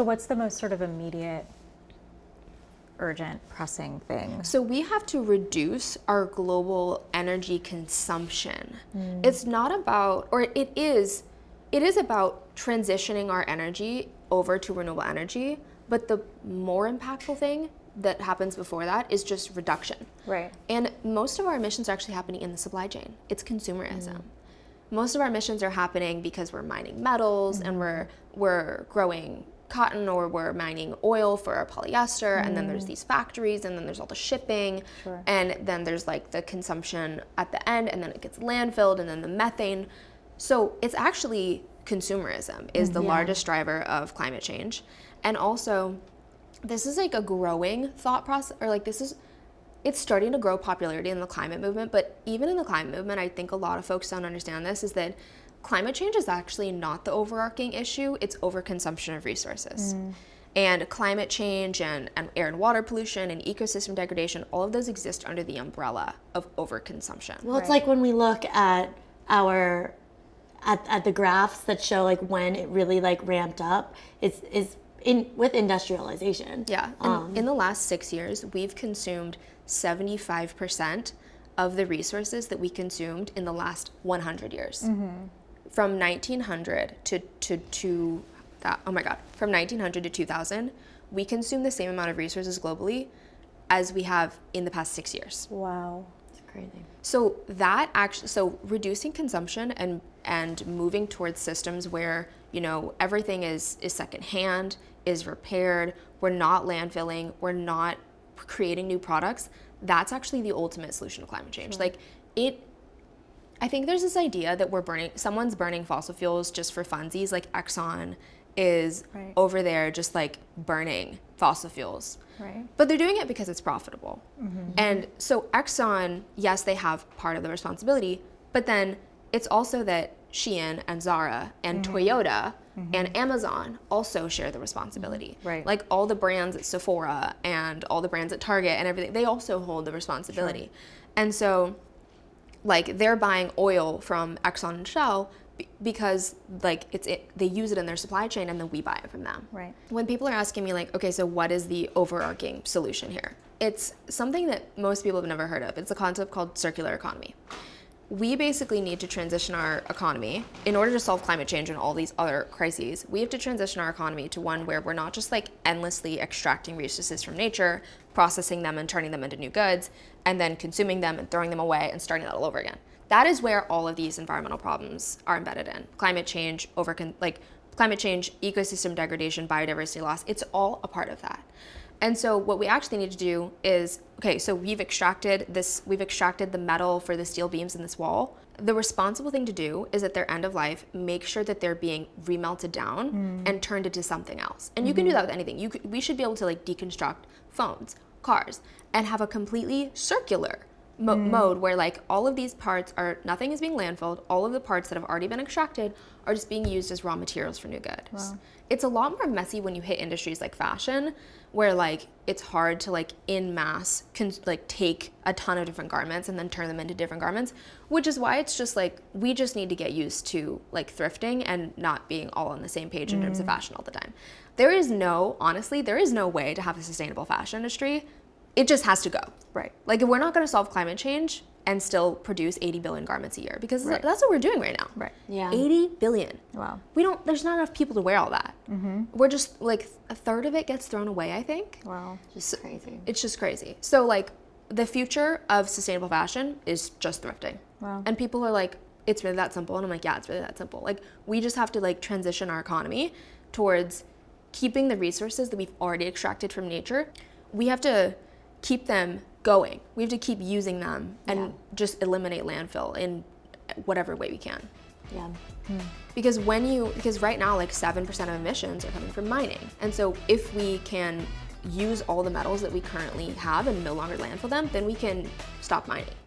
So what's the most sort of immediate, urgent, pressing thing? So we have to reduce our global energy consumption. It's not about, or it is about transitioning our energy over to renewable energy, but the more impactful thing that happens before that is just reduction. Right. And most of our emissions are actually happening in the supply chain. It's consumerism. Most of our emissions are happening because we're mining metals and we're growing cotton, or we're mining oil for our polyester, and then there's these factories, and then there's all the shipping, and then there's like the consumption at the end, and then it gets landfilled, and then the methane. So it's actually consumerism is the largest driver of climate change. And also, this is like a growing thought process, or like it's starting to grow popularity in the climate movement, but even in the climate movement, I think a lot of folks don't understand this, is that climate change is actually not the overarching issue, it's overconsumption of resources. And climate change and air and water pollution and ecosystem degradation, all of those exist under the umbrella of overconsumption. Well, it's like when we look at at the graphs that show like when it really like ramped up, is with industrialization. Yeah, in the last 6 years, we've consumed 75% of the resources that we consumed in the last 100 years. From 1900 from 1900 to 2000, we consume the same amount of resources globally as we have in the past 6 years. Wow. It's crazy. So so reducing consumption and moving towards systems where, you know, everything is secondhand, is repaired, we're not landfilling, we're not creating new products, that's actually the ultimate solution to climate change. Like I think there's this idea that someone's burning fossil fuels just for funsies, like Exxon is over there just like burning fossil fuels. Right. But they're doing it because it's profitable. And so Exxon, yes, they have part of the responsibility, but then it's also that Shein and Zara and Toyota and Amazon also share the responsibility. Right. Like all the brands at Sephora and all the brands at Target and everything, they also hold the responsibility. And so like they're buying oil from Exxon and Shell because like they use it in their supply chain, and then we buy it from them. Right. When people are asking me like, okay, so what is the overarching solution here? It's something that most people have never heard of. It's a concept called circular economy. We basically need to transition our economy in order to solve climate change and all these other crises. We have to transition our economy to one where we're not just like endlessly extracting resources from nature, processing them and turning them into new goods, and then consuming them and throwing them away and starting that all over again. That is where all of these environmental problems are embedded in. Climate change, ecosystem degradation, biodiversity loss, it's all a part of that. And so what we actually need to do is, okay, so we've extracted the metal for the steel beams in this wall. The responsible thing to do is at their end of life, make sure that they're being remelted down and turned into something else. And you can do that with anything. We should be able to like deconstruct phones, cars, and have a completely circular mode where like all of these parts nothing is being landfilled. All of the parts that have already been extracted are just being used as raw materials for new goods. Wow. It's a lot more messy when you hit industries like fashion, where like it's hard to like in mass take a ton of different garments and then turn them into different garments, which is why it's just like we just need to get used to like thrifting and not being all on the same page in terms of fashion all the time. There is no way to have a sustainable fashion industry. It just has to go. Right. Like if we're not going to solve climate change and still produce 80 billion garments a year, because that's what we're doing right now. Right. Yeah. 80 billion. Wow. There's not enough people to wear all that. We're just like a third of it gets thrown away, I think. Wow. Just crazy. It's just crazy. So like the future of sustainable fashion is just thrifting. Wow. And people are like, it's really that simple. And I'm like, yeah, it's really that simple. Like we just have to like transition our economy towards keeping the resources that we've already extracted from nature. We have to keep them going. We have to keep using them and just eliminate landfill in whatever way we can. Yeah. Because right now like 7% of emissions are coming from mining. And so if we can use all the metals that we currently have and no longer landfill them, then we can stop mining.